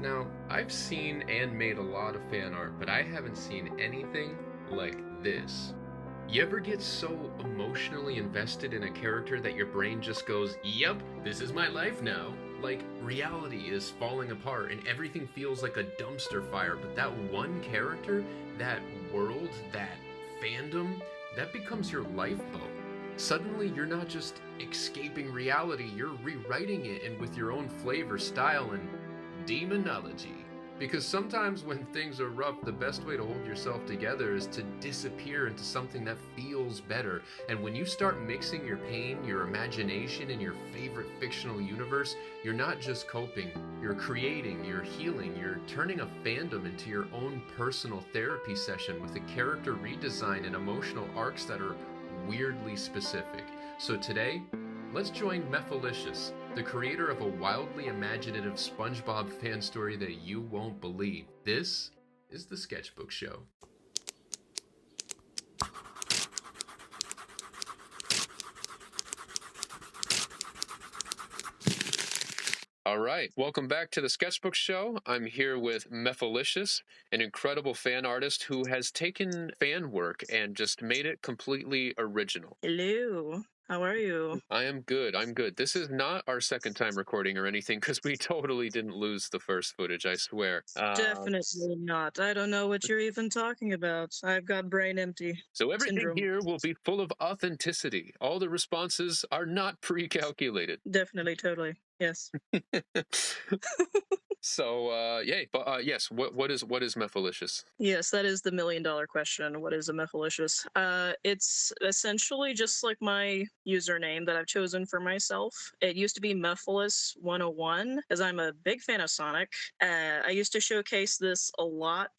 Now, I've seen and made a lot of fan art, but I haven't seen anything like this. You ever get so emotionally invested in a character that your brain just goes, "Yep, this is my life now"? Like, reality is falling apart and everything feels like a dumpster fire, but that one character, that world, that fandom, that becomes your lifeboat. Suddenly, you're not just escaping reality, you're rewriting it and with your own flavor, style, and demonology. Because sometimes when things are rough, the best way to hold yourself together is to disappear into something that feels better. And when you start mixing your pain, your imagination, and your favorite fictional universe, you're not just coping, you're creating, you're healing, you're turning a fandom into your own personal therapy session with a character redesign and emotional arcs that are weirdly specific. So today, let's join Mephilicious, the creator of a wildly imaginative SpongeBob fan story that you won't believe. This is the Sketchbook Show. All right, welcome back to the Sketchbook Show. I'm here with Mephilicious, an incredible fan artist who has taken fan work and just made it completely original. Hello. How are you? I am good. I'm good. This is not our second time recording or anything because we totally didn't lose the first footage, I swear. Definitely not. I don't know what you're even talking about. I've got brain empty So everything syndrome. here will be full of authenticity. All the responses are not pre-calculated. Definitely, totally. Yes. So yay. But yes, what is Mephilicious? Yes, that is the $1,000,000 question. What is a Mephilicious? It's essentially just like my username that I've chosen for myself. It used to be Mephilus 101 because I'm a big fan of Sonic. I used to showcase this a lot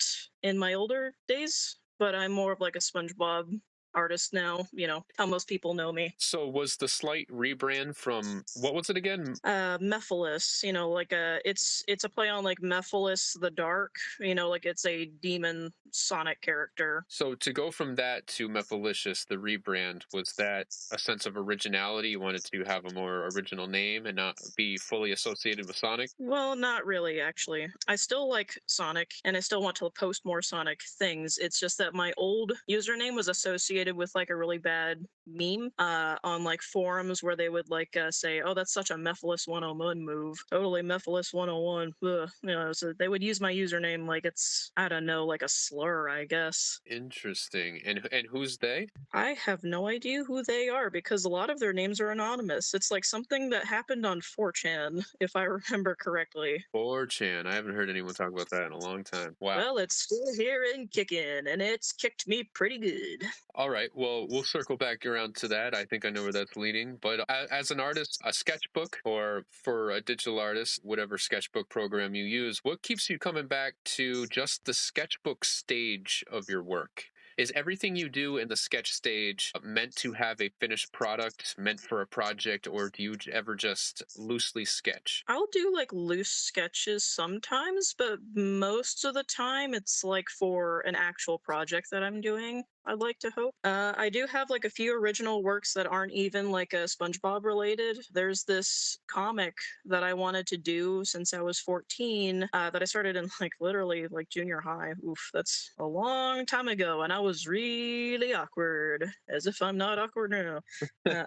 in my older days, but I'm more of like a SpongeBob artist now, you know, how most people know me. So was the slight rebrand from what was it again? Mephilus, you know, like it's a play on like Mephilus the Dark, you know, like it's a demon Sonic character. So to go from that to Mephilicious, the rebrand, was that a sense of originality? You wanted to have a more original name and not be fully associated with Sonic? Well, not really, actually. I still like Sonic, and I still want to post more Sonic things. It's just that my old username was associated with like a really bad meme on like forums where they would like say, "Oh, that's such a Mephilus 101 move. Totally Mephilus 101." Ugh. You know, so they would use my username like it's, I don't know, like a slur, I guess. Interesting. And who's they? I have no idea who they are because a lot of their names are anonymous. It's like something that happened on 4chan, if I remember correctly. 4chan. I haven't heard anyone talk about that in a long time. Wow. Well, it's still here and kicking, and it's kicked me pretty good. All right. Well, we'll circle back around to that. I think I know where that's leading. But as an artist, a sketchbook, or for a digital artist, whatever sketchbook program you use, what keeps you coming back to just the sketchbook stage of your work? Is everything you do in the sketch stage meant to have a finished product, meant for a project, or do you ever just loosely sketch? I'll do like loose sketches sometimes, but most of the time it's like for an actual project that I'm doing. I'd like to hope. I do have like a few original works that aren't even like a SpongeBob related. There's this comic that I wanted to do since I was 14 that I started in like literally like junior high. Oof, that's a long time ago, and I was really awkward, as if I'm not awkward now. Uh,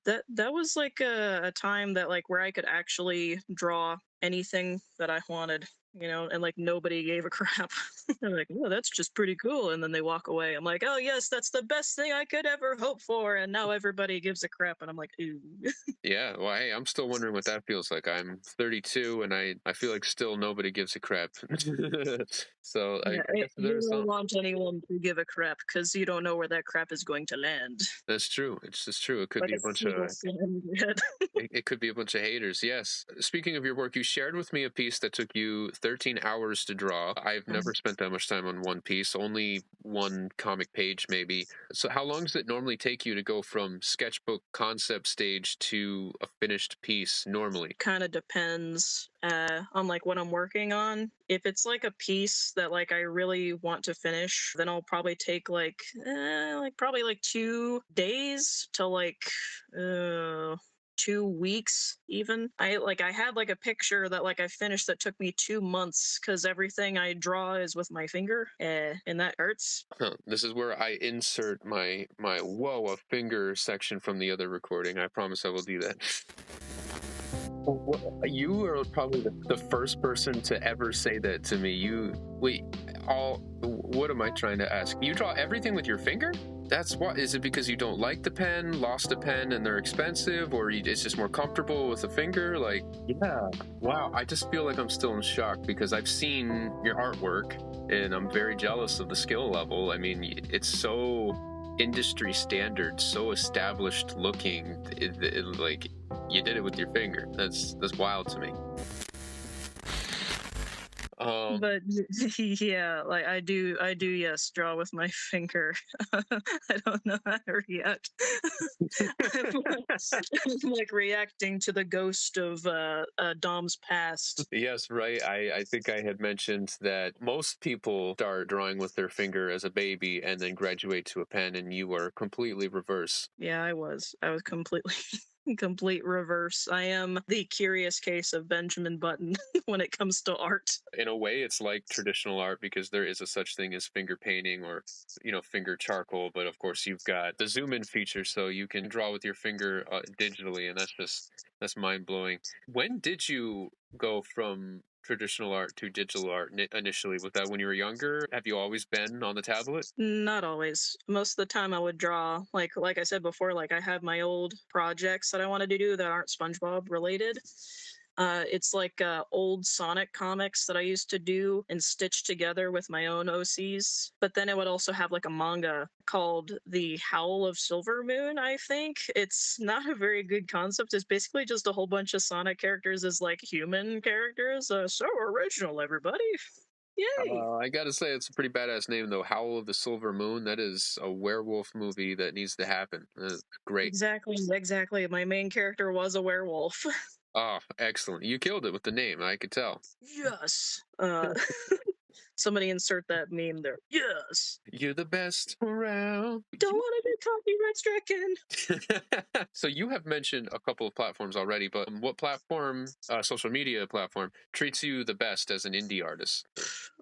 that was like a time that like where I could actually draw anything that I wanted, you know, and like nobody gave a crap. They're like, "Oh, that's just pretty cool," and then they walk away. I'm like, "Oh yes, that's the best thing I could ever hope for," and now everybody gives a crap, and I'm like, "Ooh." Yeah, well, hey, I'm still wondering what that feels like. I'm 32, and I feel like still nobody gives a crap. So I Yeah, guess you there's don't some. want anyone to give a crap because you don't know where that crap is going to land. That's true. It's just true. It could Like be a a bunch of seagull in your head. it could be a bunch of haters. Yes. Speaking of your work, you shared with me a piece that took you 13 hours to draw. I've never spent that much time on one piece, only one comic page maybe. So how long does it normally take you to go from sketchbook concept stage to a finished piece normally? Kind of depends on like what I'm working on. If it's like a piece that like I really want to finish, then I'll probably take like probably like 2 days to like 2 weeks even. I had like a picture that like I finished that took me 2 months because everything I draw is with my finger, and that hurts. Huh. This is where I insert my whoa a finger section from the other recording. I promise I will do that. You are probably the first person to ever say that to me. What am I trying to ask? You draw everything with your finger? That's what. Is it because you don't like the pen, lost a pen, and they're expensive, or it's just more comfortable with a finger? Like, yeah, wow. I just feel like I'm still in shock because I've seen your artwork, and I'm very jealous of the skill level. I mean, it's so industry standard, so established looking. Like, you did it with your finger. That's wild to me. But yeah, like I do, yes, draw with my finger. I don't know how to react. I'm like reacting to the ghost of Dom's past. Yes, right. I think I had mentioned that most people start drawing with their finger as a baby and then graduate to a pen, and you are completely reverse. Yeah, I was completely complete reverse. I am the curious case of Benjamin Button when it comes to art. In a way, it's like traditional art because there is a such thing as finger painting or, finger charcoal. But of course, you've got the zoom in feature, so you can draw with your finger digitally, and that's mind blowing. When did you go from traditional art to digital art initially? Was that when you were younger? Have you always been on the tablet? Not always. Most of the time I would draw, like I said before, like I have my old projects that I wanted to do that aren't SpongeBob related. It's like old Sonic comics that I used to do and stitch together with my own OCs. But then it would also have like a manga called The Howl of Silver Moon, I think. It's not a very good concept. It's basically just a whole bunch of Sonic characters as like human characters. So original, everybody. Yay! I gotta say, it's a pretty badass name, though. Howl of the Silver Moon. That is a werewolf movie that needs to happen. Great. Exactly. My main character was a werewolf. Oh, excellent. You killed it with the name. I could tell. Yes. Somebody insert that meme there. Yes. You're the best around. Don't want to be copyright stricken. So you have mentioned a couple of platforms already, but what platform, social media platform, treats you the best as an indie artist?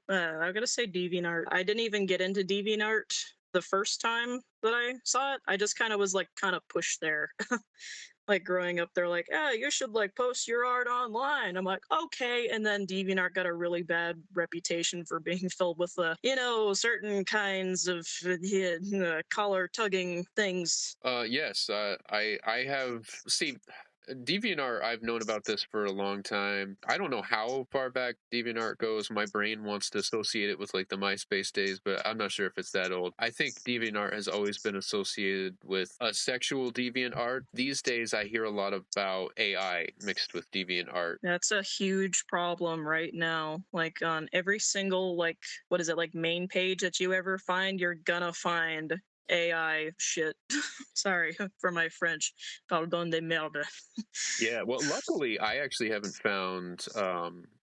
I'm gonna say DeviantArt. I didn't even get into DeviantArt the first time that I saw it. I just kind of was like kind of pushed there. Like growing up, they're like, "Ah, you should like post your art online." I'm like, "Okay," and then DeviantArt got a really bad reputation for being filled with certain kinds of collar tugging things. Yes, I have see. DeviantArt, I've known about this for a long time. I don't know how far back DeviantArt goes. My brain wants to associate it with like the MySpace days, but I'm not sure if it's that old. I think DeviantArt has always been associated with a sexual DeviantArt. These days, I hear a lot about AI mixed with DeviantArt. That's a huge problem right now. Like on every single like main page that you ever find, you're gonna find AI shit. Sorry for my French. Pardon de merde. Yeah, well, luckily, I actually haven't found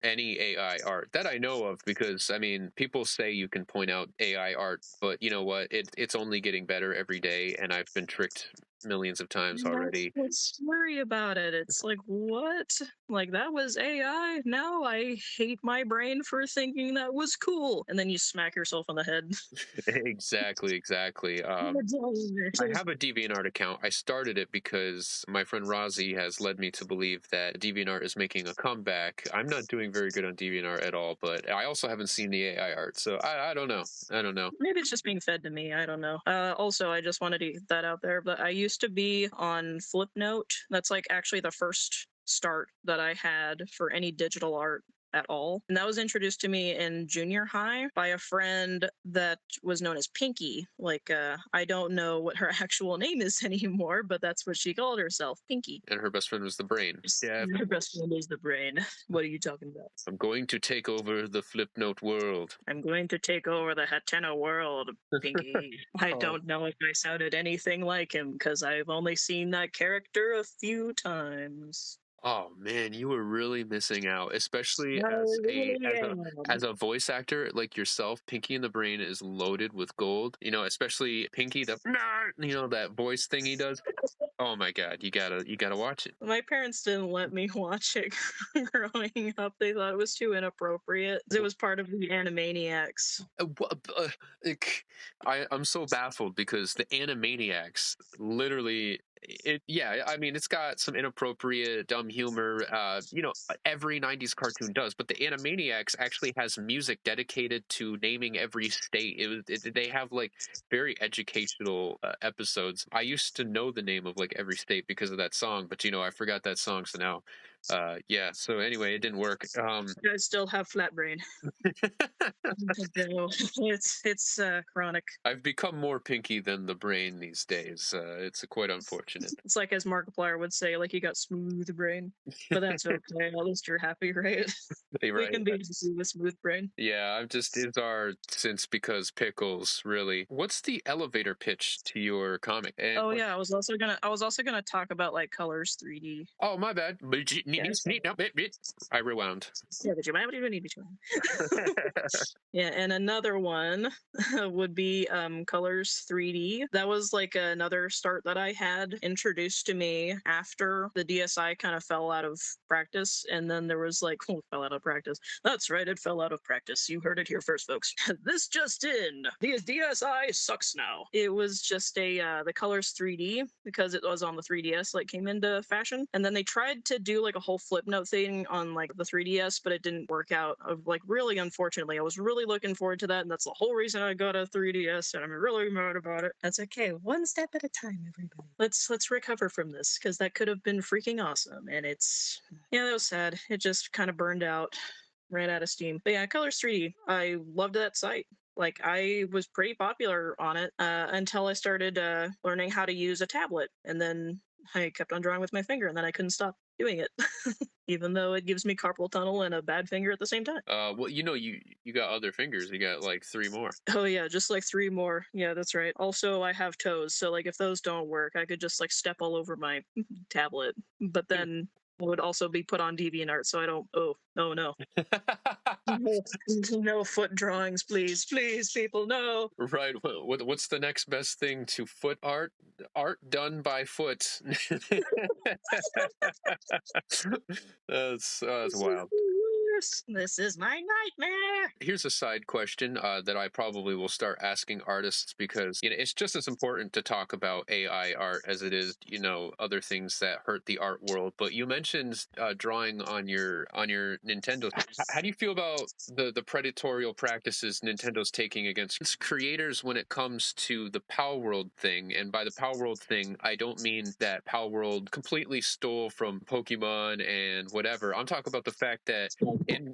any AI art that I know of because, I mean, people say you can point out AI art, but you know what? It's only getting better every day, and I've been tricked millions of times That's already. what's scary about it. It's like, what? Like, that was AI? Now I hate my brain for thinking that was cool. And then you smack yourself on the head. Exactly. I have a DeviantArt account. I started it because my friend Rozzy has led me to believe that DeviantArt is making a comeback. I'm not doing very good on DeviantArt at all, but I also haven't seen the AI art, so I don't know. I don't know. Maybe it's just being fed to me. I don't know. Also, I just wanted to get that out there, but I used to be on Flipnote. That's like actually the first start that I had for any digital art at all. And that was introduced to me in junior high by a friend that was known as Pinky. I don't know what her actual name is anymore, but that's what she called herself, Pinky. And her best friend was the brain. Yeah. Her best friend is the brain. What are you talking about? I'm going to take over the Flipnote world. I'm going to take over the Hatena world, Pinky. I don't know if I sounded anything like him because I've only seen that character a few times. Oh man, you were really missing out, especially as a voice actor like yourself. Pinky and the Brain is loaded with gold. You know, especially Pinky, that voice thing he does. Oh my God, you gotta watch it. My parents didn't let me watch it growing up. They thought it was too inappropriate. It was part of the Animaniacs. Like, I'm so baffled because the Animaniacs literally yeah, I mean it's got some inappropriate dumb humor, every 90s cartoon does, but the Animaniacs actually has music dedicated to naming every state. They have like very educational episodes. I used to know the name of like every state because of that song, but I forgot that song, so now yeah, so anyway, it didn't work. I still have flat brain. No, it's chronic. I've become more pinky than the brain these days. It's quite unfortunate. It's like, as Markiplier would say, like, you got smooth brain. But that's okay. At least you're happy, right? You're We right. can be easy with smooth brain. Yeah, I'm just is our since because pickles really. What's the elevator pitch to your comic? And Oh yeah, I was also gonna talk about like colors 3D. oh my bad. Yeah, so, I rewound. yeah, but you might even need to. Yeah, and another one would be Colors 3D. That was like another start that I had introduced to me after the DSI kind of fell out of practice. And then there was like, oh, fell out of practice. That's right, it fell out of practice. You heard it here first, folks. This just in. The DSI sucks now. It was just the Colors 3D because it was on the 3DS, like came into fashion. And then they tried to do like a whole flip note thing on like the 3DS, but it didn't work out. Of like really unfortunately, I was really looking forward to that, and that's the whole reason I got a 3DS, and I'm really mad about it. That's okay. One step at a time, everybody. Let's recover from this because that could have been freaking awesome, and it's yeah, that was sad. It just kind of burned out, ran out of steam. But yeah, Colors 3D, I loved that site. Like I was pretty popular on it until I started learning how to use a tablet, and then I kept on drawing with my finger, and then I couldn't stop doing it, even though it gives me carpal tunnel and a bad finger at the same time. Well, you got other fingers. You got like 3 more. Oh yeah, just like 3 more. Yeah, that's right. Also, I have toes, so like if those don't work, I could just like step all over my tablet. But then I would also be put on DeviantArt, so I don't. Oh, no, no. No, no foot drawings, please, please, people, no. Right. What's the next best thing to foot art? Art done by foot. That's wild. This is my nightmare. Here's a side question that I probably will start asking artists because it's just as important to talk about AI art as it is other things that hurt the art world. But you mentioned drawing on your Nintendo. How do you feel about the predatorial practices Nintendo's taking against its creators when it comes to the Power World thing? And by the Power World thing, I don't mean that Power World completely stole from Pokemon and whatever. I'm talking about the fact that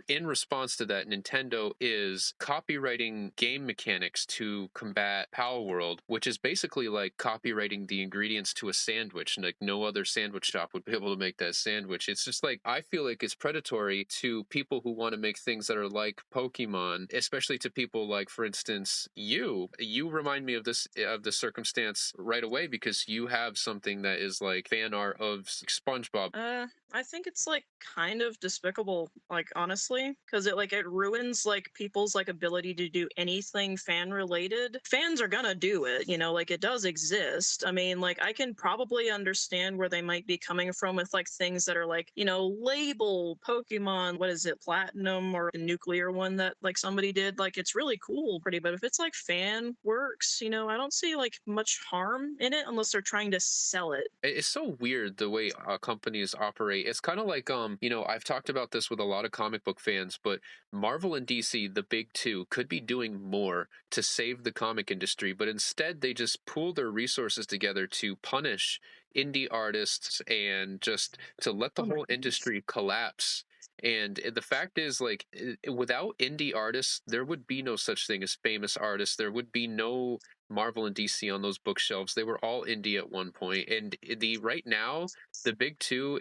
in response to that, Nintendo is copywriting game mechanics to combat Power World, which is basically like copywriting the ingredients to a sandwich. Like no other sandwich shop would be able to make that sandwich. It's just like I feel like it's predatory to people who want to make things that are like Pokemon, especially to people like, for instance, you. You remind me of this circumstance right away because you have something that is like fan art of SpongeBob. I think it's like kind of despicable, like honestly, because it ruins like people's like ability to do anything fan related. Fans are gonna do it, like it does exist. I mean, like I can probably understand where they might be coming from with like things that are like, label Pokemon, what is it, Platinum or the nuclear one that like somebody did. Like it's really cool, pretty, but if it's like fan works, I don't see like much harm in it unless they're trying to sell it. It's so weird the way companies operate. It's kind of like I've talked about this with a lot of comic book fans, but Marvel and DC, the big two, could be doing more to save the comic industry, but instead they just pool their resources together to punish indie artists and just to let the whole industry collapse. And the fact is, like, without indie artists, there would be no such thing as famous artists. There would be no Marvel and DC on those bookshelves. They were all indie at one point. And right now, the big two,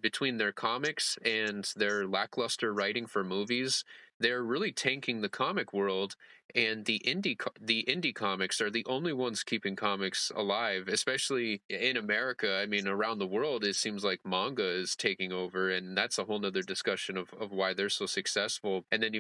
between their comics and their lackluster writing for movies, they're really tanking the comic world. And the indie comics are the only ones keeping comics alive, especially in America. I mean, around the world, it seems like manga is taking over, and that's a whole nother discussion of why they're so successful. And then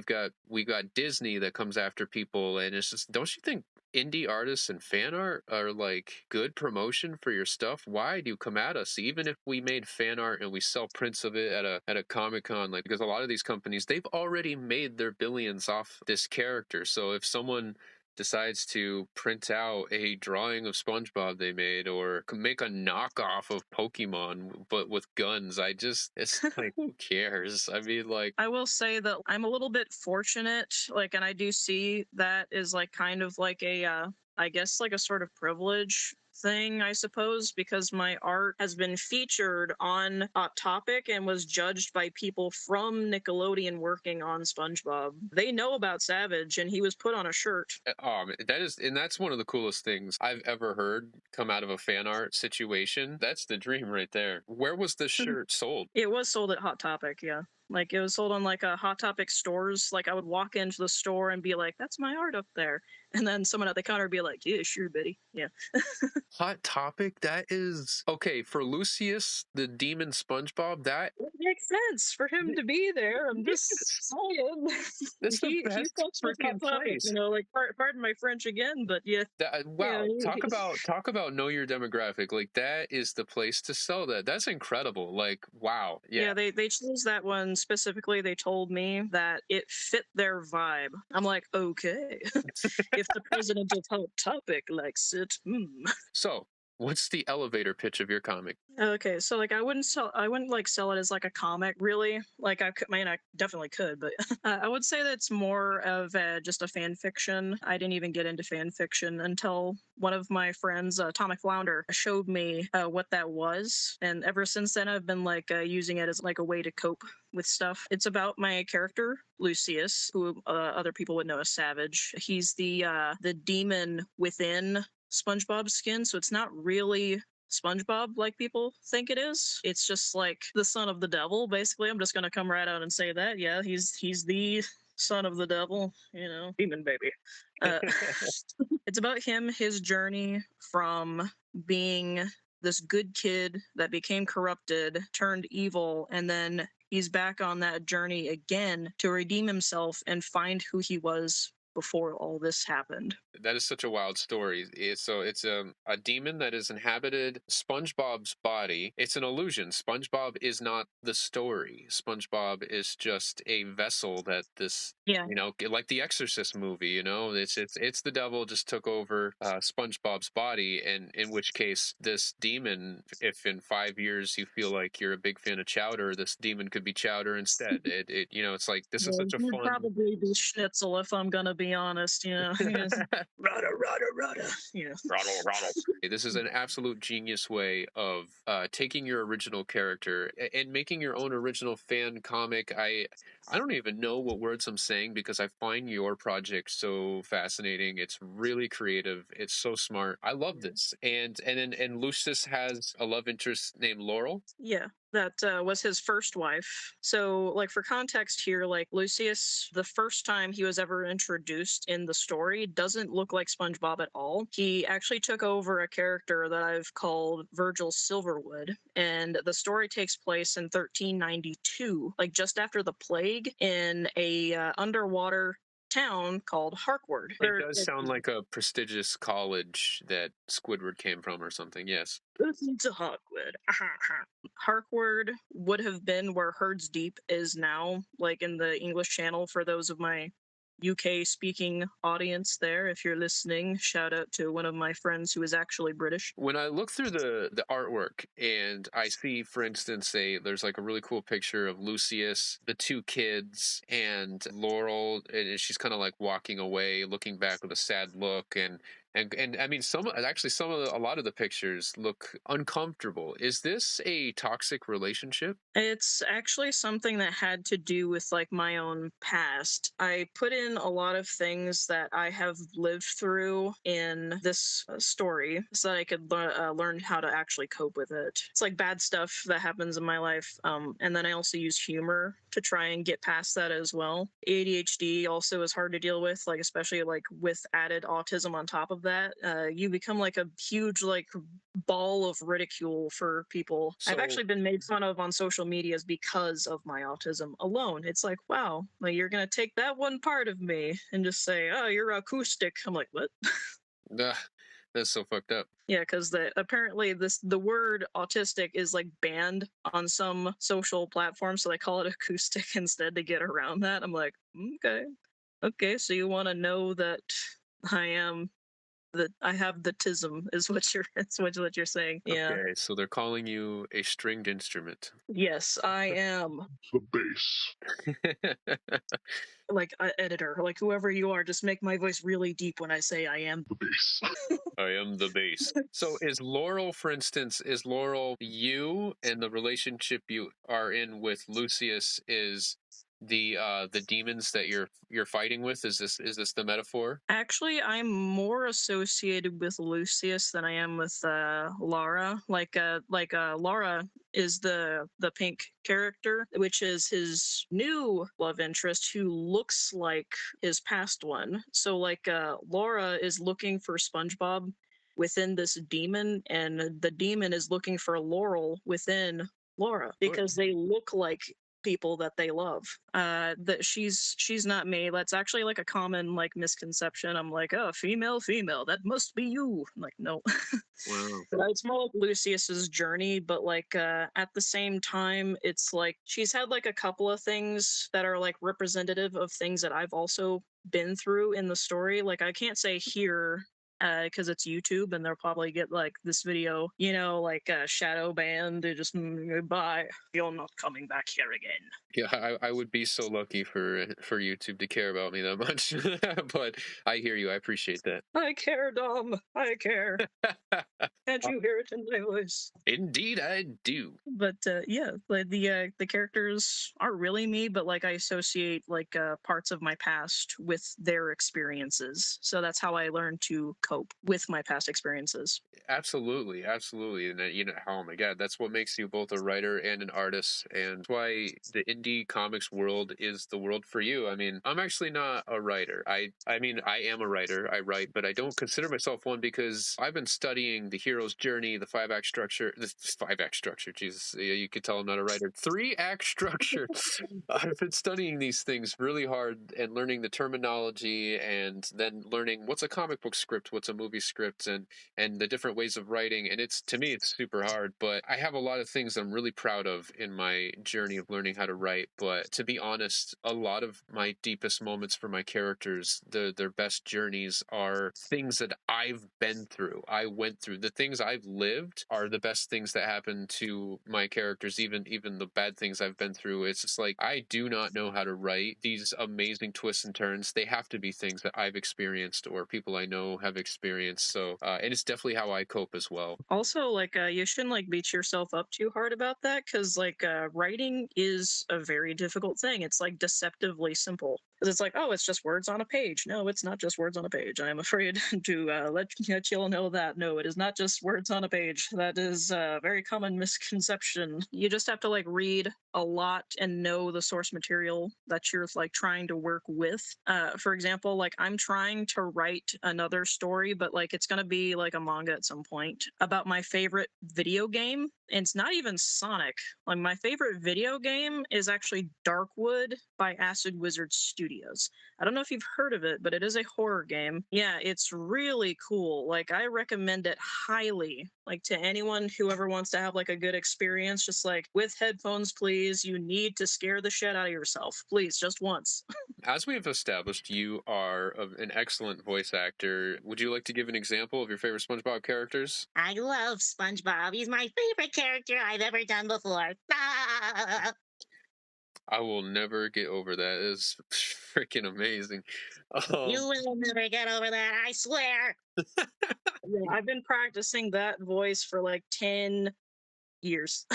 we got Disney that comes after people, and it's just, don't you think indie artists and fan art are like good promotion for your stuff, why do you come at us? Even if we made fan art and we sell prints of it at a Comic-Con, like, because a lot of these companies, they've already made their billions off this character. So if someone decides to print out a drawing of SpongeBob they made, or make a knockoff of Pokemon but with guns, it's like, who cares? I mean, like, I will say that I'm a little bit fortunate, like, and I do see that is like kind of like a, I guess like a sort of privilege thing, I suppose, because my art has been featured on Hot Topic and was judged by people from Nickelodeon working on SpongeBob. They know about Savage, and he was put on a shirt. that's one of the coolest things I've ever heard come out of a fan art situation. That's the dream right there. Where was the shirt sold? It was sold at Hot Topic, yeah. Like, it was sold on like a Hot Topic stores. Like, I would walk into the store and be like, "That's my art up there," and then someone at the counter would be like, "Yeah, sure, Betty." Yeah. Hot Topic? That is okay for Lucius the Demon SpongeBob. That It makes sense for him to be there. I'm just saying. that's the He best fucks with Hot freaking Topic, place. like, pardon my French again, but yeah. Yeah, Wow, talk about know your demographic. Like, that is the place to sell that. That's incredible. Like, wow, yeah. yeah, they chose that one specifically. They told me that it fit their vibe. I'm like, okay. If the president of Hot Topic likes it, So, what's the elevator pitch of your comic? Okay, so like I wouldn't like sell it as like a comic, really. Like, I definitely could, but I would say that it's more of just a fan fiction. I didn't even get into fan fiction until one of my friends, Atomic Flounder, showed me what that was, and ever since then I've been like using it as like a way to cope with stuff. It's about my character Lucius, who other people would know as Savage. He's the demon within SpongeBob's skin, so it's not really SpongeBob like people think it is. It's just like the son of the devil, basically. I'm just gonna come right out and say that. Yeah, he's the son of the devil, demon baby. Uh, it's about him, his journey from being this good kid that became corrupted, turned evil, and then he's back on that journey again to redeem himself and find who he was before all this happened. That is such a wild story. It's a demon that has inhabited SpongeBob's body. It's an illusion. SpongeBob is not the story. SpongeBob is just a vessel that this, Yeah. like the Exorcist movie. It's the devil just took over SpongeBob's body, and in which case this demon, if in 5 years you feel like you're a big fan of Chowder, this demon could be Chowder instead. It's like, this is Well, such a you'd fun. probably be Schnitzel if I'm gonna be honest, Rada, rada, rada. Rattle, rattle. This is an absolute genius way of taking your original character and making your own original fan comic. I don't even know what words I'm saying, because I find your project so fascinating. It's really creative. It's so smart. I love this. And Lucius has a love interest named Laurel. Yeah, that was his first wife. So, like, for context here, like, Lucius, the first time he was ever introduced in the story, doesn't look like SpongeBob at all. He actually took over a character that I've called Virgil Silverwood, and the story takes place in 1392, like just after the plague, in a underwater town called Harkward. It does sound like a prestigious college that Squidward came from or something, yes. Listen to Harkward. Harkward would have been where Herds Deep is now, like in the English Channel, for those of my UK speaking audience there. If you're listening, shout out to one of my friends who is actually British. When I look through the artwork and I see, for instance, there's like a really cool picture of Lucius, the two kids, and Laurel, and she's kind of like walking away, looking back with a sad look, and I mean, a lot of the pictures look uncomfortable. Is this a toxic relationship? It's actually something that had to do with like my own past. I put in a lot of things that I have lived through in this story so that I could learn how to actually cope with it. It's like bad stuff that happens in my life. And then I also use humor to try and get past that as well. ADHD also is hard to deal with, like especially like with added autism on top of that. You become like a huge like ball of ridicule for people. I've actually been made fun of on social medias because of my autism alone. It's like, wow, like you're gonna take that one part of me and just say, oh, you're acoustic. I'm like, what? Ugh, that's so fucked up. Yeah, because apparently the word autistic is like banned on some social platforms, so they call it acoustic instead to get around that. I'm like, okay, okay, so you want to know that I am that I have the tism is what you're what you're saying. Yeah. Okay, so they're calling you a stringed instrument. Yes, I am. The bass. Like editor, like whoever you are, just make my voice really deep when I say I am. The bass. I am the bass. So is Laurel, for instance, is Laurel you, and the relationship you are in with Lucius is the demons that you're fighting with? Is this the metaphor? Actually, I'm more associated with Lucius than I am with Lara. Lara is the pink character, which is his new love interest, who looks like his past one. So Laura is looking for SpongeBob within this demon, and the demon is looking for Laurel within Laura because they look like people that they love. That she's not me. That's actually like a common like misconception. I'm like, oh, female, that must be you. I'm like, no. Wow. It's more like Lucius's journey, but at the same time, it's like she's had like a couple of things that are like representative of things that I've also been through in the story. Like I can't say here because it's YouTube and they'll probably get like this video, like shadow banned. They just goodbye. You're not coming back here again. Yeah, I would be so lucky for YouTube to care about me that much. But I hear you. I appreciate that. I care, Dom. I care. Can't you hear it in my voice? Indeed, I do. But yeah, like the characters aren't really me, but like I associate like parts of my past with their experiences. So that's how I learned to cope with my past experiences. Absolutely, absolutely, and oh my God, that's what makes you both a writer and an artist, and that's why the indie comics world is the world for you. I mean, I'm actually not a writer. I mean, I am a writer. I write, but I don't consider myself one because I've been studying the hero's journey, the 5-act structure. The 5-act structure, Jesus, you could tell I'm not a writer. 3-act structure. I've been studying these things really hard and learning the terminology, and then learning what's a comic book script, what's a movie script, and the different ways of writing. And it's, to me, it's super hard, but I have a lot of things I'm really proud of in my journey of learning how to write. But to be honest, a lot of my deepest moments for my characters, their best journeys, are things that I've been through. I went through the things I've lived are the best things that happen to my characters, even the bad things I've been through. It's just like, I do not know how to write these amazing twists and turns. They have to be things that I've experienced or people I know have experienced. So and it's definitely how I cope as well. Also, like you shouldn't like beat yourself up too hard about that, because writing is a very difficult thing. It's like deceptively simple. Because it's like, oh, it's just words on a page. No, it's not just words on a page. I am afraid to let you all know that. No, it is not just words on a page. That is a very common misconception. You just have to like read a lot and know the source material that you're like trying to work with. For example, like I'm trying to write another story, but like it's gonna be like a manga at some point about my favorite video game. And it's not even Sonic. Like my favorite video game is actually Darkwood by Acid Wizard Studios. I don't know if you've heard of it, but it is a horror game. Yeah, it's really cool. Like I recommend it highly, like to anyone who ever wants to have like a good experience. Just like with headphones, please. You need to scare the shit out of yourself, please, just once. As we have established, you are an excellent voice actor. Would you like to give an example of your favorite SpongeBob characters? I love SpongeBob. He's my favorite character I've ever done before. Ah! I will never get over that. It's freaking amazing. You will never get over that, I swear. Yeah, I've been practicing that voice for like 10 years.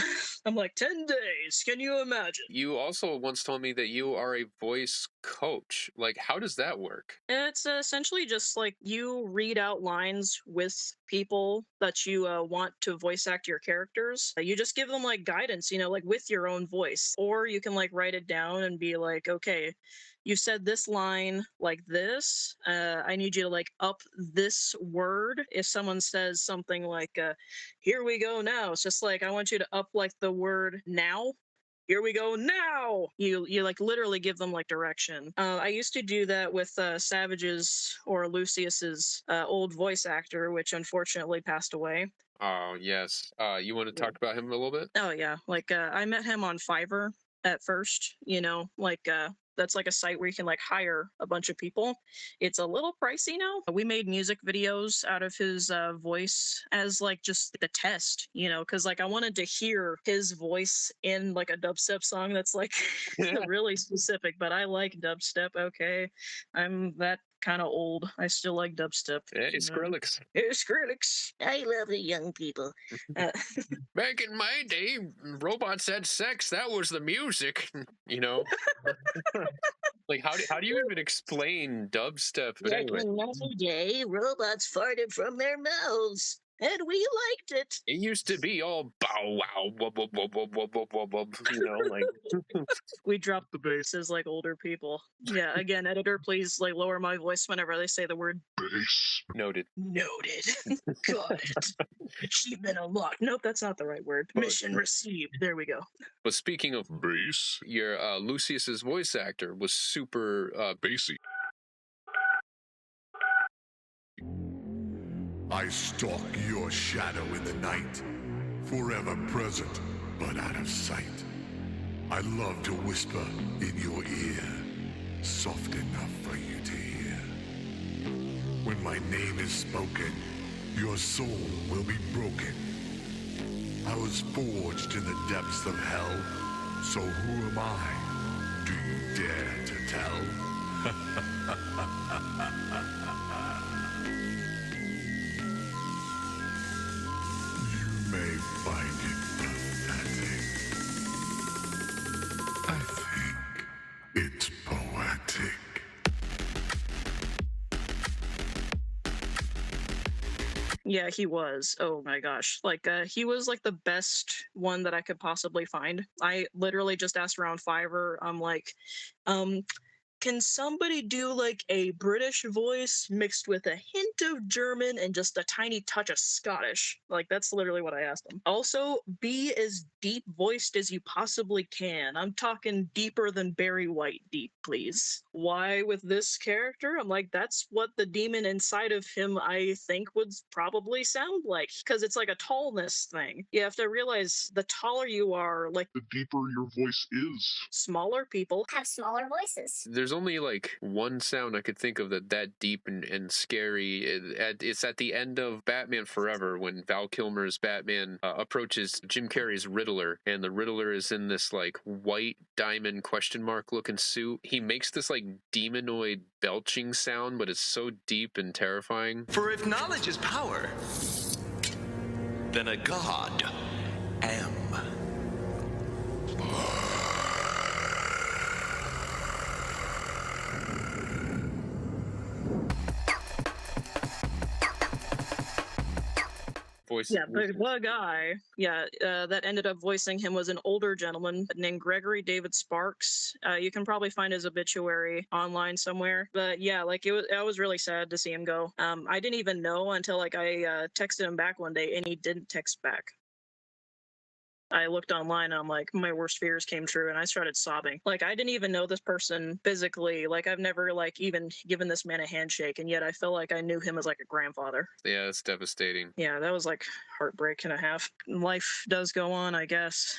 I'm like, 10 days. Can you imagine? You also once told me that you are a voice coach. Like, how does that work? It's essentially just like you read out lines with people that you want to voice act your characters. You just give them like guidance, like with your own voice. Or you can like write it down and be like, okay, you said this line like this. I need you to like up this word. If someone says something like, here we go now, it's just like, I want you to up like the word now here we go now. You like literally give them like direction. I used to do that with Savage's or Lucius's old voice actor, which unfortunately passed away. Oh, yes. You want to talk about him a little bit? Oh yeah, like I met him on Fiverr at first, like that's like a site where you can like hire a bunch of people. It's a little pricey now. We made music videos out of his voice as like just the test, because like I wanted to hear his voice in like a dubstep song that's like really specific, but I like dubstep, okay? I'm that kind of old. I still like dubstep. Hey, Skrillex. Hey, Skrillex. I love the young people. Back in my day, robots had sex. That was the music, you know? Like, how do you even explain dubstep? But Back anyway, in my day, robots farted from their mouths, and we liked it. it used to be all bow wow, wub, wub, wub, wub, wub, wub, wub, wub, you know, like. We drop the bass as like older people. Yeah, again, editor, please like lower my voice whenever they say the word Bass. Noted. Noted. Got it. Achievement unlocked. Nope, that's not the right word. Mission received. There we go. But speaking of bass, your Lucius's voice actor was super bassy. I stalk your shadow in the night, forever present, but out of sight. I love to whisper in your ear, soft enough for you to hear. When my name is spoken, your soul will be broken. I was forged in the depths of hell, so who am I? Do you dare to tell? You may find it pathetic. I think it's poetic. Yeah, he was. Oh my gosh. Like he was like the best one that I could possibly find. I literally just asked around Fiverr. I'm like, can somebody do like a British voice mixed with a hint of German and just a tiny touch of Scottish? Like, that's literally what I asked them. Also, be as deep voiced as you possibly can. I'm talking deeper than Barry White deep, please. Why with this character? I'm like, that's what the demon inside of him, I think, would probably sound like. Because it's like a tallness thing. You have to realize the taller you are, like, the deeper your voice is. smaller people Have smaller voices. There's only like one sound I could think of that deep and scary. It's at the end of Batman Forever when Val Kilmer's Batman approaches Jim Carrey's Riddler, and the Riddler is in this like white diamond question mark looking suit. He makes this like demonoid belching sound, but it's so deep and terrifying. For if knowledge is power, then a god am. Voice. Yeah, the guy, that ended up voicing him was an older gentleman named Gregory David Sparks. You can probably find his obituary online somewhere. But yeah, like I was really sad to see him go. I didn't even know until like I texted him back one day and he didn't text back. I looked online and I'm like, my worst fears came true and I started sobbing. Like, I didn't even know this person physically. Like, I've never like even given this man a handshake, and yet I feel like I knew him as like a grandfather. Yeah, it's devastating. Yeah, that was like heartbreak and a half. Life does go on, I guess.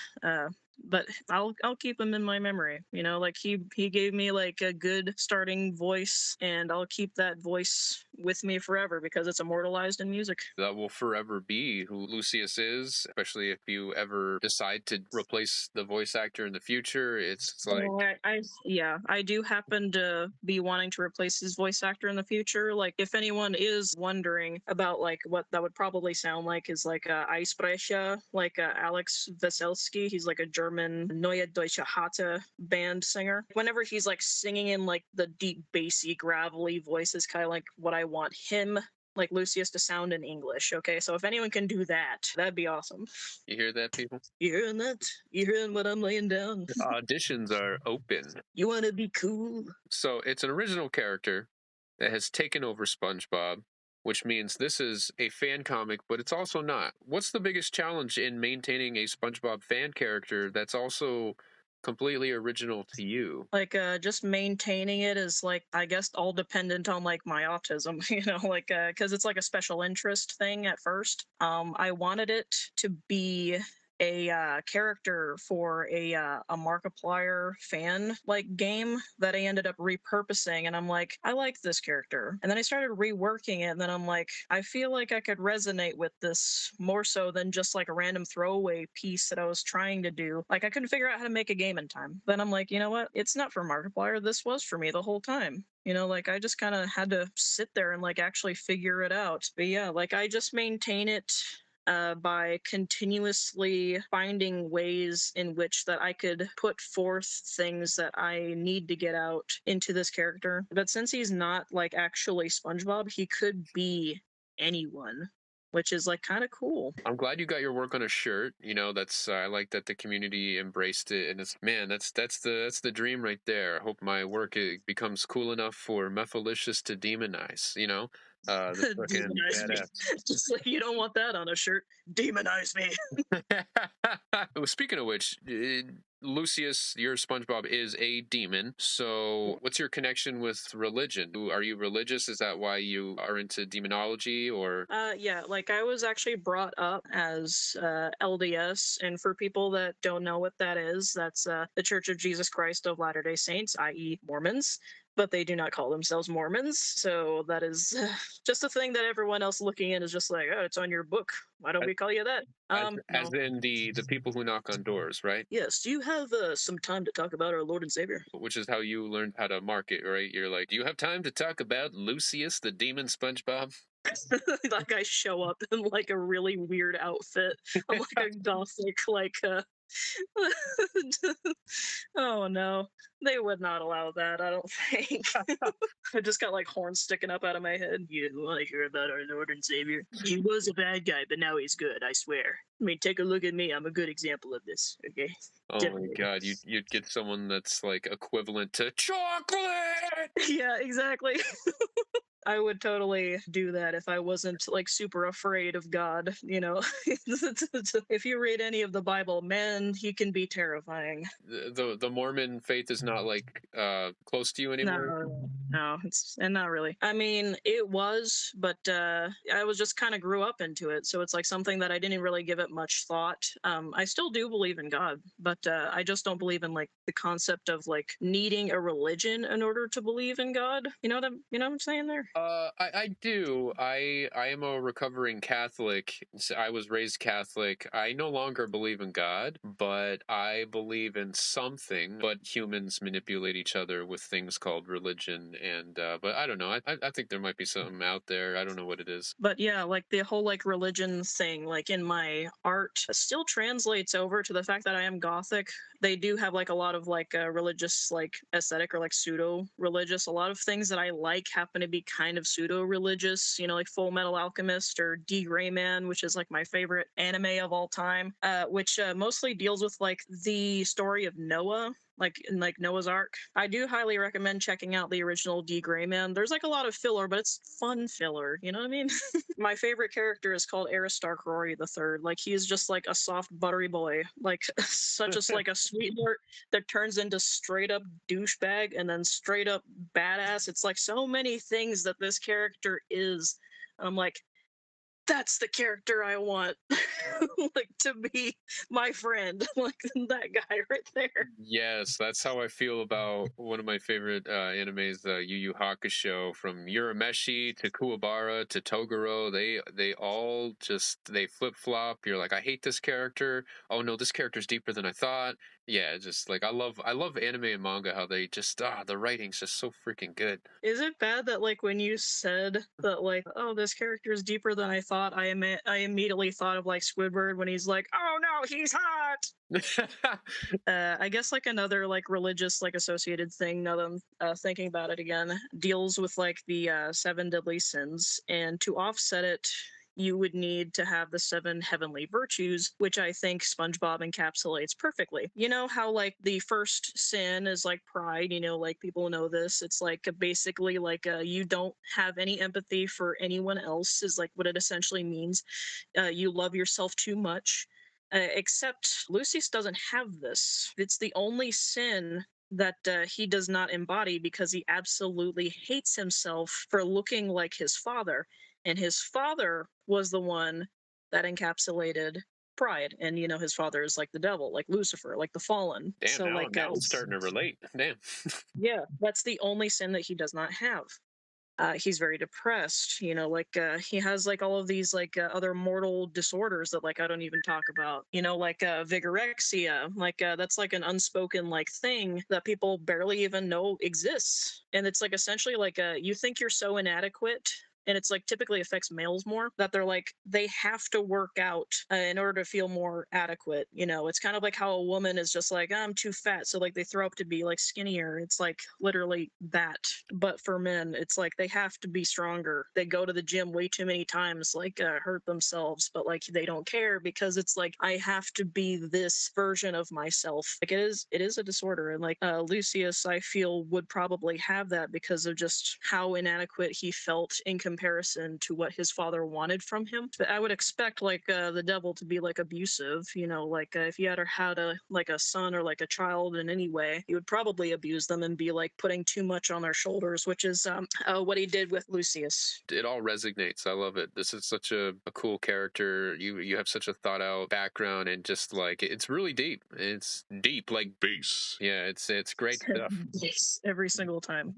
But I'll keep him in my memory. You know, like he gave me like a good starting voice, and I'll keep that voice with me forever because it's immortalized in music. That will forever be who Lucius is, especially if you ever decide to replace the voice actor in the future. It's like... I do happen to be wanting to replace his voice actor in the future. Like, if anyone is wondering about like what that would probably sound like is like Eisbrecher, like Alex Veselski. He's like a German Neue Deutsche Hatte band singer. Whenever he's like singing in like the deep, bassy, gravelly voice is kind of like what I want him, like Lucius, to sound in English. Okay, so if anyone can do that, that'd be awesome. You hear that, people? You hearing that? You hearing what I'm laying down? Auditions are open. You want to be cool? So it's an original character that has taken over SpongeBob, which means this is a fan comic, but it's also not. What's the biggest challenge in maintaining a SpongeBob fan character that's also completely original to you? Like just maintaining it is like, I guess, all dependent on like my autism, you know, like because it's like a special interest thing at first. I wanted it to be a character for a Markiplier fan like game that I ended up repurposing, and I'm like, I like this character, and then I started reworking it, and then I'm like, I feel like I could resonate with this more so than just like a random throwaway piece that I was trying to do. Like I couldn't figure out how to make a game in time. Then I'm like, you know what? It's not for Markiplier. This was for me the whole time. You know, like I just kind of had to sit there and like actually figure it out. But yeah, like I just maintain it by continuously finding ways in which that I could put forth things that I need to get out into this character. But since he's not like actually SpongeBob, he could be anyone, which is like kind of cool. I'm glad you got your work on a shirt. You know, that's I like that the community embraced it, and it's man, that's the dream right there. I hope my work becomes cool enough for Mephilicious to demonize. You know, the fucking Demonize me. badass. Just like you don't want that on a shirt. Demonize me. Well, speaking of which, Lucius, your SpongeBob is a demon. So, what's your connection with religion? Are you religious? Is that why you are into demonology, or? Yeah, like I was actually brought up as LDS, and for people that don't know what that is, that's the Church of Jesus Christ of Latter-day Saints, i.e. Mormons, but they do not call themselves Mormons, so that is just a thing that everyone else looking in is just like, oh, it's on your book. Why don't we call you that? As No. in the people who knock on doors, right? Yes, do you have some time to talk about our Lord and Savior? Which is how you learned how to market, right? You're like, do you have time to talk about Lucius the Demon SpongeBob? Like I show up in like a really weird outfit. I'm like a gothic, like oh no, they would not allow that, I don't think. I just got like horns sticking up out of my head. You want to hear about our Lord and Savior? He was a bad guy, but now he's good, I swear. I mean, take a look at me. I'm a good example of this, okay? Oh Definitely. my god, you'd get someone that's like equivalent to chocolate! Yeah, exactly. I would totally do that if I wasn't like super afraid of God, you know. If you read any of the Bible, man, he can be terrifying. The Mormon faith is not like close to you anymore? No, it's and not really. I mean, it was, but I was just kind of grew up into it, so it's like something that I didn't really give it much thought. I still do believe in God, but I just don't believe in like the concept of like needing a religion in order to believe in God. You know what I'm saying there? I do. I am a recovering Catholic. I was raised Catholic. I no longer believe in God, but I believe in something. But humans manipulate each other with things called religion, and but I don't know. I think there might be something out there. I don't know what it is. But yeah, like the whole like religion thing, like in my art, still translates over to the fact that I am Gothic. They do have like a lot of like religious like aesthetic or like pseudo religious. A lot of things that I like happen to be kind of pseudo religious. You know, like Full Metal Alchemist or D Gray Man, which is like my favorite anime of all time, which mostly deals with like the story of Noah, like in like Noah's Ark. I do highly recommend checking out the original D Gray Man. There's like a lot of filler, but it's fun filler, you know what I mean? My favorite character is called Aristarch Rory the Third. Like he's just like a soft buttery boy, like such as like a sweetheart that turns into straight up douchebag and then straight up badass. It's like so many things that this character is. And I'm like, that's the character I want like to be my friend, like that guy right there. Yes, that's how I feel about one of my favorite animes, Yu Yu Hakusho. From Urameshi to Kuwabara to Toguro, they all just they flip flop. You're like, I hate this character. Oh no, this character's deeper than I thought. Yeah, just like I love anime and manga, how they just the writing's just so freaking good. Is it bad that like when you said that like, oh, this character is deeper than I thought, I immediately thought of like Squidward when he's like, oh no, he's hot. I guess like another like religious like associated thing, now that I'm thinking about it again, deals with like the seven deadly sins, and to offset it, you would need to have the seven heavenly virtues, which I think SpongeBob encapsulates perfectly. You know how like the first sin is like pride, you know, like people know this. It's like basically like you don't have any empathy for anyone else is like what it essentially means. You love yourself too much. except Lucius doesn't have this. It's the only sin that he does not embody because he absolutely hates himself for looking like his father. And his father was the one that encapsulated pride. And, you know, his father is like the devil, like Lucifer, like the fallen. Damn, So, like, now I'm starting to relate. Damn. yeah, that's the only sin that he does not have. He's very depressed, you know, like he has like all of these like other mortal disorders that like I don't even talk about, you know, like vigorexia, like that's like an unspoken like thing that people barely even know exists. And it's like essentially like you think you're so inadequate, and it's like typically affects males more, that they're like they have to work out in order to feel more adequate. You know, it's kind of like how a woman is just like, I'm too fat, so like they throw up to be like skinnier. It's like literally that. But for men, it's like they have to be stronger. They go to the gym way too many times, like hurt themselves, but like they don't care because it's like I have to be this version of myself. Like it is a disorder. And like Lucius, I feel, would probably have that because of just how inadequate he felt in comparison to what his father wanted from him. But I would expect like the devil to be like abusive, you know, like if you had a son or like a child in any way, he would probably abuse them and be like putting too much on their shoulders, which is what he did with Lucius. It all resonates. I love it. This is such a cool character. You have such a thought out background, and just like it's really deep. It's deep, like Base. yeah. It's great stuff. Yes, every single time.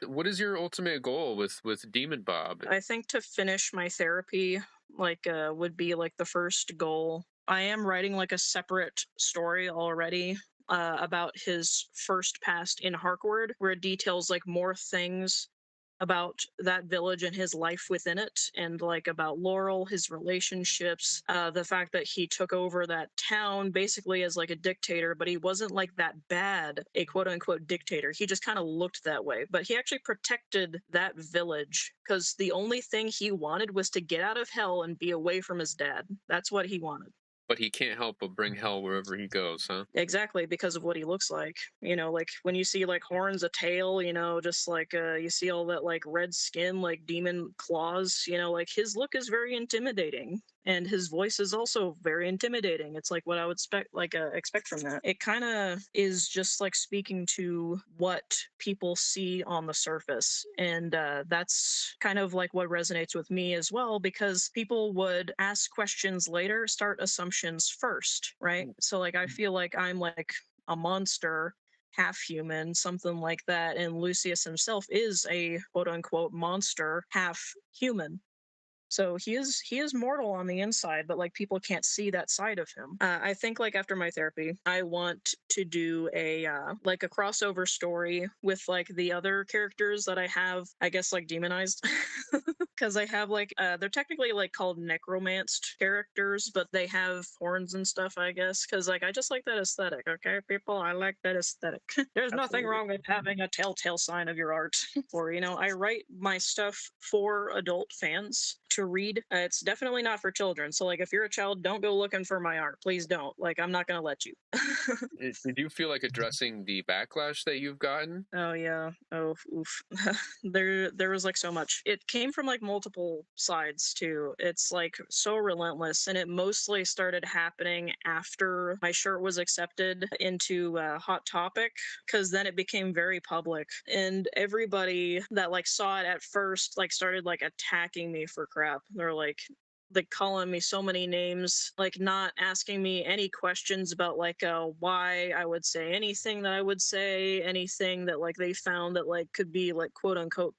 What is your ultimate goal with Demon Bob? I think to finish my therapy like would be like the first goal. I am writing like a separate story already about his first past in Harkwood, where it details like more things about that village and his life within it, and like about Laurel, his relationships, the fact that he took over that town basically as like a dictator, but he wasn't like that bad a quote unquote dictator. He just kind of looked that way, but he actually protected that village because the only thing he wanted was to get out of hell and be away from his dad. That's what he wanted. But he can't help but bring hell wherever he goes, huh? Exactly, because of what he looks like. You know, like when you see like horns, a tail, you know, just like you see all that like red skin, like demon claws, you know, like his look is very intimidating. And his voice is also very intimidating. It's like what I would expect from that. It kind of is just like speaking to what people see on the surface, and that's kind of like what resonates with me as well, because people would ask questions later, start assumptions first, right? So like I feel like I'm like a monster, half human, something like that, and Lucius himself is a quote unquote monster, half human. So he is mortal on the inside, but like people can't see that side of him. I think like after my therapy, I want to do a like a crossover story with like the other characters that I have, I guess, like demonized, because I have like they're technically like called necromanced characters, but they have horns and stuff, I guess, because like I just like that aesthetic. Okay, people, I like that aesthetic. There's nothing wrong with having a telltale sign of your art. Or you know, I write my stuff for adult fans to read. It's definitely not for children. So like if you're a child, don't go looking for my art. Please don't. Like I'm not going to let you. Did you feel like addressing the backlash that you've gotten? Oh yeah. Oh oof. There was like so much. It came from like multiple sides too. It's like so relentless, and it mostly started happening after my shirt was accepted into Hot Topic, because then it became very public, and everybody that like saw it at first like started like attacking me for crap. They're like calling me so many names, like not asking me any questions about like why I would say anything that I would say, anything that like they found that like could be like quote unquote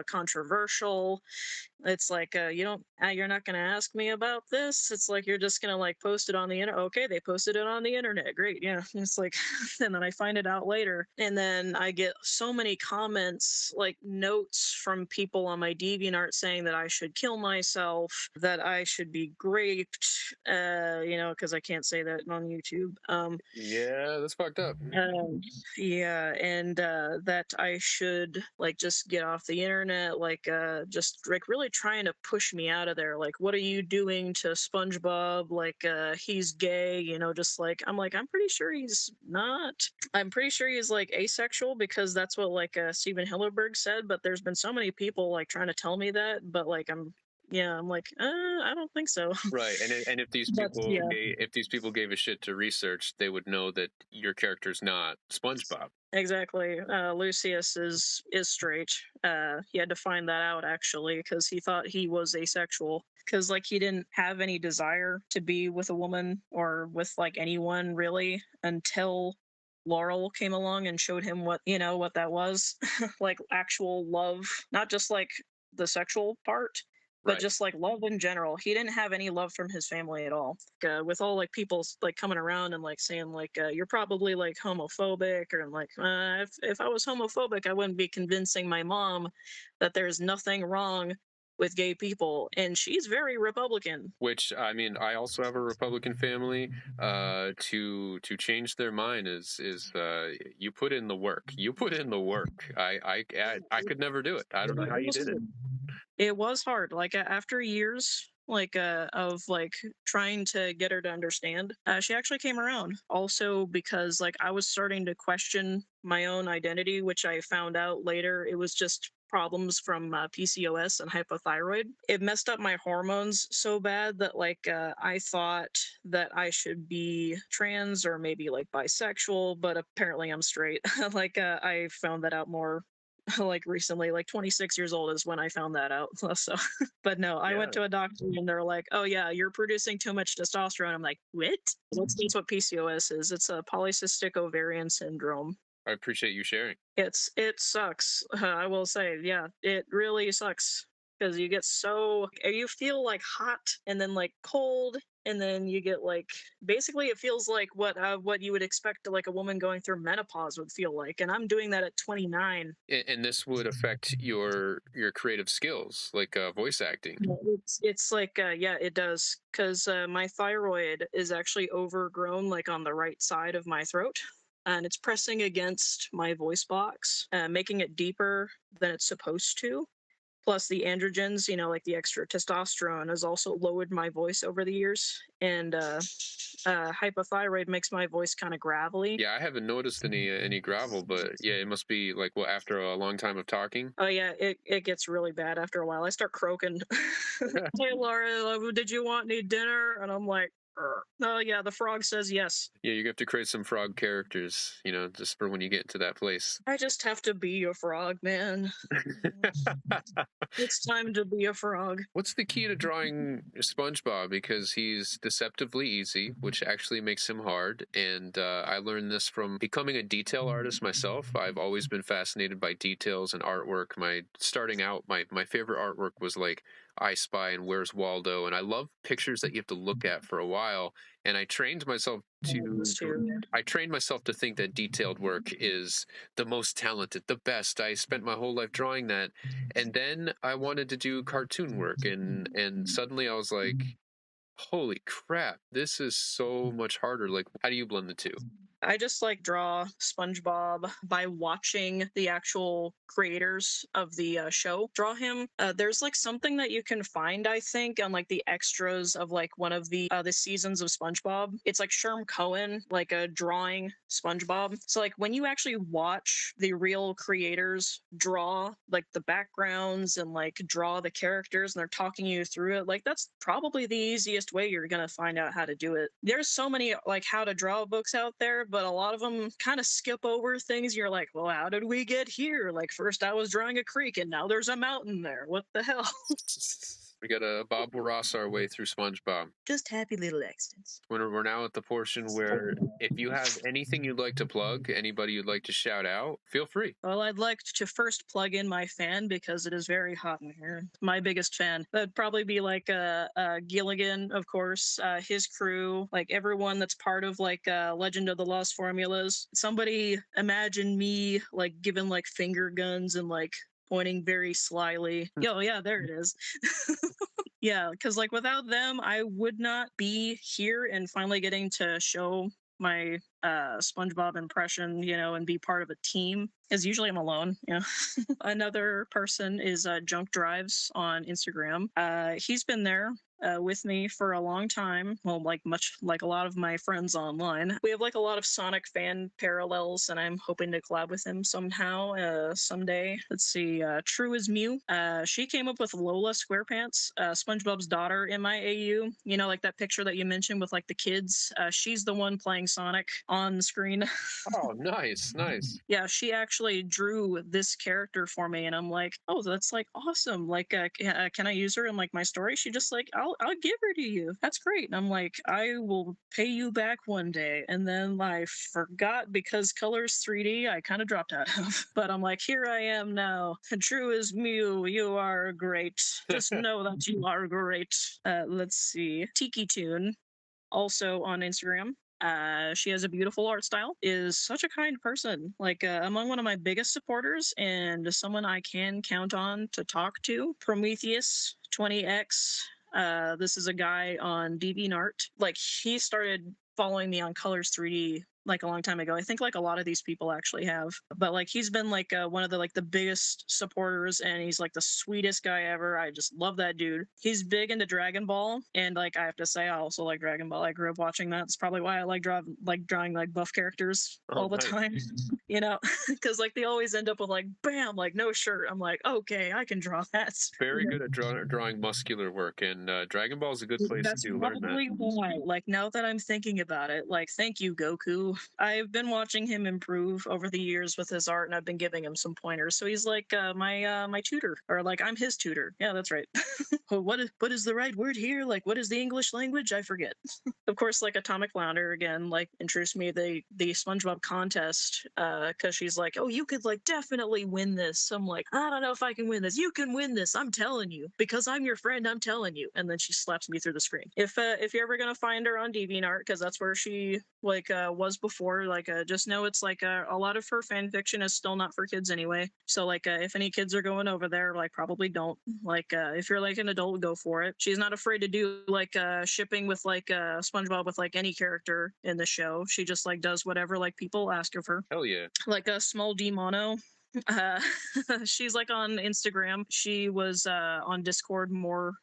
controversial. It's like you're not gonna ask me about this. It's like you're just gonna like post it on the internet. Okay, they posted it on the internet. Great, yeah. It's like, and then I find it out later, and then I get so many comments, like notes from people on my DeviantArt saying that I should kill myself, that I should be raped. You know, because I can't say that on YouTube. Yeah, that's fucked up. Yeah, and that I should like just get off the internet, like just like really trying to push me out of there. Like, what are you doing to SpongeBob? Like, he's gay, you know, just like I'm pretty sure he's not. I'm pretty sure he's like asexual, because that's what like Steven Hillenburg said, but there's been so many people like trying to tell me that, but like I'm yeah, I'm like, I don't think so. Right, and if these But people yeah, if these people gave a shit to research, they would know that your character's not SpongeBob. exactly. Lucius is straight. He had to find that out actually because he thought he was asexual because like he didn't have any desire to be with a woman or with like anyone really until Laurel came along and showed him what what that was like actual love, not just like the sexual part, but Right. just like love in general. He didn't have any love from his family at all. With all like people like coming around and like saying like you're probably like homophobic or like if I was homophobic I wouldn't be convincing my mom that there's nothing wrong with gay people, and she's very Republican. Which I mean, I also have a Republican family. To change their mind is you put in the work. You put in the work. I could never do it. I don't know how you did it. It was hard. Like after years like of like trying to get her to understand, she actually came around. Also because like I was starting to question my own identity, which I found out later it was just problems from PCOS and hypothyroid. It messed up my hormones so bad that like I thought that I should be trans or maybe like bisexual, but apparently I'm straight. Like I found that out more like recently, like 26 years old is when I found that out. So, but no, I went Yeah. to a doctor and they're like, "Oh yeah, you're producing too much testosterone." I'm like, "What?" That's what PCOS is. It's a polycystic ovarian syndrome. I appreciate you sharing. It sucks. I will say, yeah, it really sucks because you get so you feel like hot and then like cold and then you get like basically it feels like what you would expect like a woman going through menopause would feel like, and I'm doing that at 29. And this would affect your creative skills, like voice acting. Yeah, it's like yeah, it does because my thyroid is actually overgrown like on the right side of my throat, and it's pressing against my voice box, making it deeper than it's supposed to. Plus the androgens, like the extra testosterone has also lowered my voice over the years, and hypothyroid makes my voice kind of gravelly. Yeah, I haven't noticed any gravel, but yeah, it must be like well after a long time of talking. Oh yeah, it gets really bad after a while. I start croaking. Hey Laura, did you want any dinner? And I'm like, oh yeah, the frog says yes. Yeah, you have to create some frog characters, just for when you get to that place. I just have to be a frog, man. It's time to be a frog. What's the key to drawing SpongeBob? Because he's deceptively easy, which actually makes him hard. And I learned this from becoming a detail artist myself. I've always been fascinated by details and artwork. Starting out, my favorite artwork was like I Spy and Where's Waldo, and I love pictures that you have to look at for a while. And I trained myself to think that detailed work is the most talented, the best. I spent my whole life drawing that, and then I wanted to do cartoon work, and suddenly I was like, holy crap, this is so much harder. Like, how do you blend the two? I just like draw SpongeBob by watching the actual creators of the show draw him. There's like something that you can find, I think, on like the extras of like one of the seasons of SpongeBob. It's like Sherm Cohen, like a drawing SpongeBob. So like when you actually watch the real creators draw like the backgrounds and like draw the characters and they're talking you through it, like that's probably the easiest way you're gonna find out how to do it. There's so many like how to draw books out there, but a lot of them kind of skip over things. You're like, well, how did we get here? Like, first I was drawing a creek and now there's a mountain there. What the hell? We got to Bob Ross our way through SpongeBob. Just happy little accidents. We're now at the portion where if you have anything you'd like to plug, anybody you'd like to shout out, feel free. Well, I'd like to first plug in my fan because it is very hot in here. My biggest fan. That'd probably be like Gilligan, of course, his crew, like everyone that's part of like Legend of the Lost Formulas. Somebody imagine me like giving like finger guns and like pointing very slyly. Yo, yeah, there it is. Yeah, because like without them, I would not be here and finally getting to show my SpongeBob impression, and be part of a team. Because usually I'm alone. Another person is Junk Drives on Instagram. He's been there with me for a long time. Well, like much like a lot of my friends online. We have like a lot of Sonic fan parallels, and I'm hoping to collab with him somehow, someday. Let's see. True as Mew. She came up with Lola SquarePants, SpongeBob's daughter in my AU. You know, like that picture that you mentioned with like the kids. She's the one playing Sonic on the screen. Oh, nice, nice. Yeah, she actually drew this character for me, and I'm like, oh, that's like awesome. Like, can I use her in like my story? She just like, I'll give her to you. That's great. And I'm like, I will pay you back one day. And then I forgot because Colors 3D, I kind of dropped out of. But I'm like, here I am now. True as Mew, you are great. Just know that you are great. Let's see, Tiki Tune, also on Instagram. She has a beautiful art style, is such a kind person, like among one of my biggest supporters and someone I can count on to talk to. Prometheus 20X. This is a guy on DeviantArt. Like, he started following me on Colors 3D like a long time ago. I think like a lot of these people actually have, but like he's been like one of the biggest supporters, and he's like the sweetest guy ever. I just love that dude. He's big into Dragon Ball, and like I have to say, I also like Dragon Ball. I grew up watching that. It's probably why I like drawing like buff characters all the time. You know, because like they always end up with like bam, like no shirt. I'm like, okay, I can draw that. Very good at drawing muscular work, and Dragon Ball is a good place That's to learn that. probably why. Like now that I'm thinking about it, like thank you, Goku. I've been watching him improve over the years with his art, and I've been giving him some pointers. So he's like my tutor, or like I'm his tutor. Yeah, that's right. what is the right word here? Like, what is the English language? I forget. Of course, like Atomic Flounder again, like introduced me to the SpongeBob contest, because she's like, oh, you could like definitely win this. I'm like, I don't know if I can win this. You can win this. I'm telling you, because I'm your friend. I'm telling you. And then she slaps me through the screen. If you're ever gonna find her on DeviantArt, because that's where she like was before, like just know it's like a lot of her fan fiction is still not for kids anyway. So like if any kids are going over there, like probably don't. Like if you're like an adult, go for it. She's not afraid to do like shipping with like SpongeBob with like any character in the show. She just like does whatever like people ask of her. Hell yeah. Like a Smol.Demono. She's like on Instagram. She was on Discord more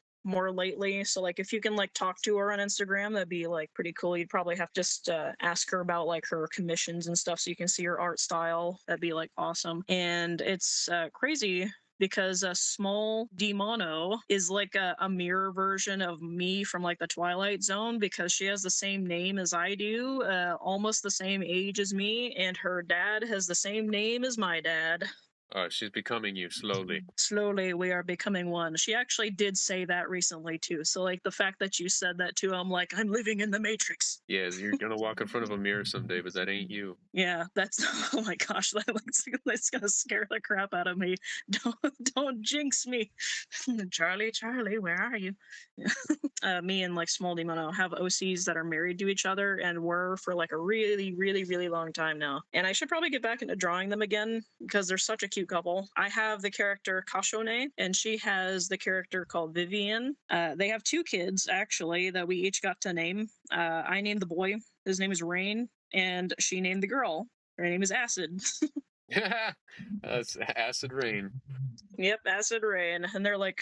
lately, so like if you can like talk to her on Instagram, that'd be like pretty cool. You'd probably have to just ask her about like her commissions and stuff so you can see her art style. That'd be like awesome. And it's crazy because Smol.Demono is like a mirror version of me from like the Twilight Zone, because she has the same name as I do, almost the same age as me, and her dad has the same name as my dad. She's becoming you slowly. Slowly, we are becoming one. She actually did say that recently too. So like the fact that you said that too, I'm like, I'm living in the Matrix. Yeah, you're gonna walk in front of a mirror someday, but that ain't you. Yeah, that's oh my gosh, that's gonna scare the crap out of me. Don't jinx me. Charlie, where are you? Me and like Smol.Demono have OCs that are married to each other and were for like a really, really, really long time now. And I should probably get back into drawing them again because they're such a cute couple. I have the character Kashone, and she has the character called Vivian. They have two kids actually that we each got to name. I named the boy. His name is Rain, and she named the girl. Her name is Acid. That's Acid Rain. Yep, Acid Rain, and they're like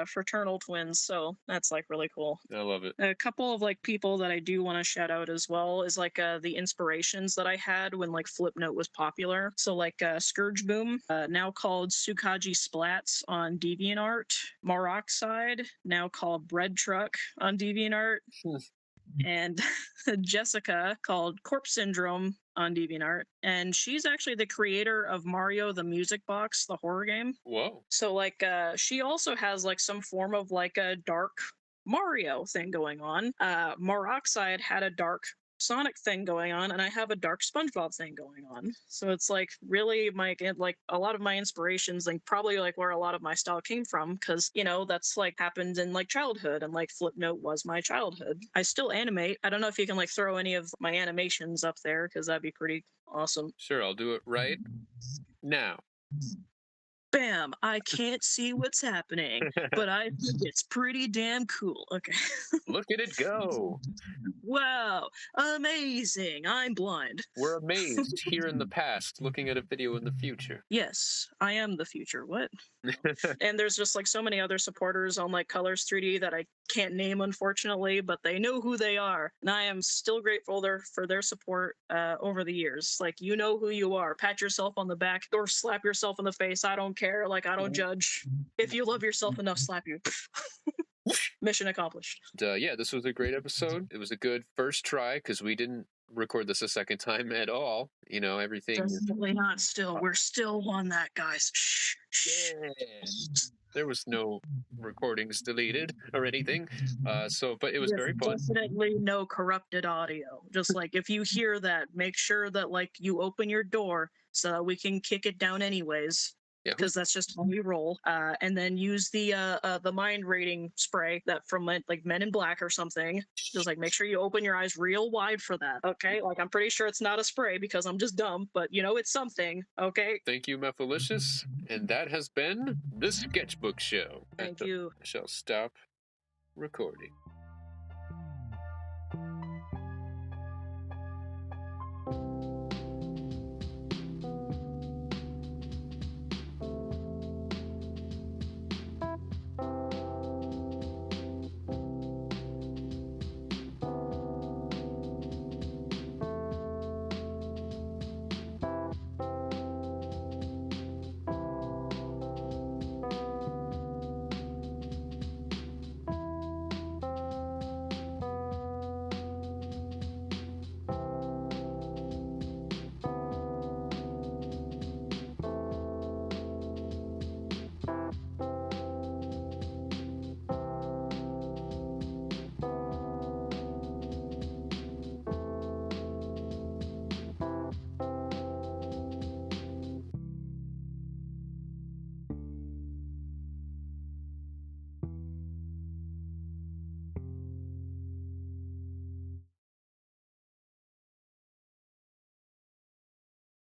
fraternal twins, so that's like really cool. I love it. A couple of like people that I do want to shout out as well is like the inspirations that I had when like Flipnote was popular. So like Scourge Boom, now called Sukaji Splats on DeviantArt, Maroxide, now called Bread Truck on DeviantArt, and Jessica, called Corpse Syndrome on DeviantArt, and she's actually the creator of Mario the Music Box, the horror game. Whoa. So like she also has like some form of like a dark Mario thing going on. Maroxide had a dark Sonic thing going on, and I have a dark SpongeBob thing going on. So it's like really like a lot of my inspirations, like probably like where a lot of my style came from, because you know that's like happened in like childhood, and like Flipnote was my childhood. I still animate. I don't know if you can like throw any of my animations up there, because that'd be pretty awesome. Sure, I'll do it right now. bam, I can't see what's happening, but I think it's pretty damn cool. Okay. Look at it go. Wow, amazing. I'm blind. We're amazed here in the past, looking at a video in the future. Yes, I am the future. What? And there's just like so many other supporters on like Colors 3D that I can't name, unfortunately, but they know who they are. And I am still grateful for their support over the years. Like, you know who you are. Pat yourself on the back or slap yourself in the face. I don't care. Like, I don't judge. If you love yourself enough, slap you. Mission accomplished. Yeah, this was a great episode. It was a good first try because we didn't record this a second time at all. You know, everything. Definitely not still. We're still on that, guys. Shh. Shh. Yeah. There was no recordings deleted or anything. But it was very fun. Definitely no corrupted audio. Just like if you hear that, make sure that like you open your door so that we can kick it down anyways. Yeah. Because that's just how we roll. And then use the mind rating spray that from like Men in Black or something. Just like make sure you open your eyes real wide for that. Okay, like I'm pretty sure it's not a spray because I'm just dumb, but you know it's something. Okay. Thank you, Mephilicious, and that has been the Sketchbook Show. Thank you. I shall stop recording.